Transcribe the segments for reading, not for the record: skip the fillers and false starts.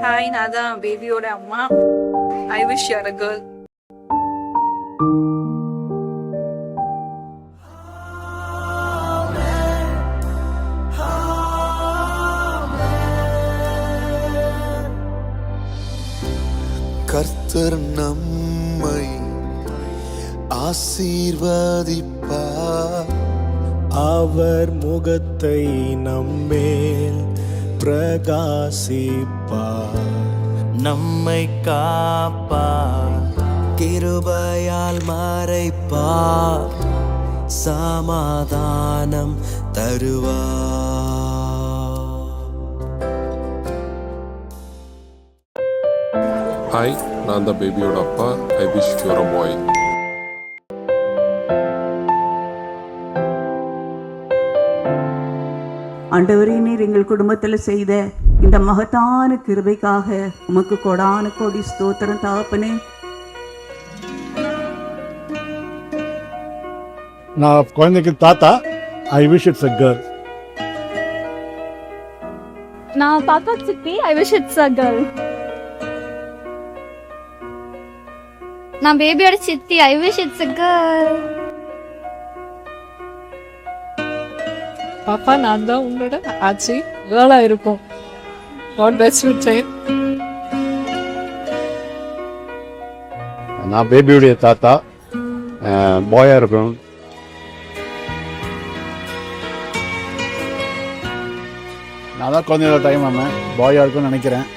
Hi, நான் தான் பேபியோட அம்மா. I wish you are a girl. கர்த்தர் நம்மை ஆசீர்வதிப்பார், அவர் முகத்தை நம்மேல் பிரகாசிப்பார், நம்மை காப்பார், கிருபையால் மறைப்பார், சமாதானம் தருவார். ஹாய், நான் தான் பேபியோட அப்பா. I wish you are a boy. ஆண்டவரே, நீர் எங்கள் குடும்பத்தில் செய்த இந்த மகத்தான கிருபைக்காக உமக்கு கொடான கோடி ஸ்தோத்திரம் தகப்பனே. நான் குழந்தைக்கு தாத்தா. I wish it's a girl. நான் பாப்பா சித்தி. I wish it's a girl. நான் பேபியோட சித்தி. I wish it's a girl. பாப்பா, நான் தான் உன்னோட ஆச்சி. கேர்ளா இருக்கும். God bless you, Jane. நான் பேபியுடைய தாத்தா. பாயா இருக்கும். நான் தான் குழந்தையோட டைம் ஆமாம் பாயா இருக்கும்னு நினைக்கிறேன்.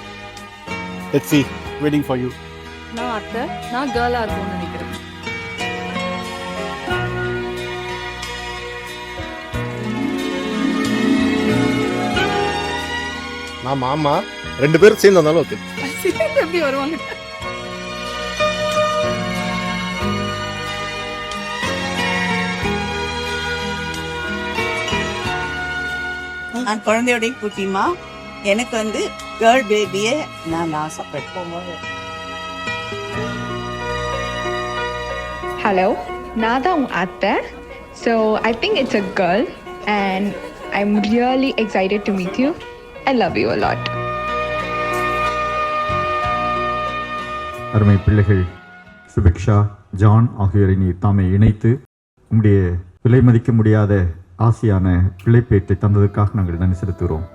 Let's see, waiting for you. நான் அத்தை. நான் கேர்ளா இருக்கும்னு நினைக்கிறேன். நான் மாமா. 2 பேரும் சேர்ந்து வந்தாலும் ஓகே. எப்படி வருவாங்க? நான் குழந்தையோடைய குட்டிமா. எனக்கு கேர்ள் பேபியை நான் ஆசைப்பட்டேன். Hello, நான் தான் உங்க அத்தை. So I think it's a girl and I'm really excited to meet you. I love you a lot. அருமை பிள்ளைகள் சுபிக்ஷா, ஜான் ஆகியோரை நீ தாமே இணைத்து உம்முடைய விலை மதிக்க முடியாத ஆசையான பிள்ளைப்பேற்றை தந்ததுக்காக நாங்கள் நன்றி செலுத்துகிறோம்.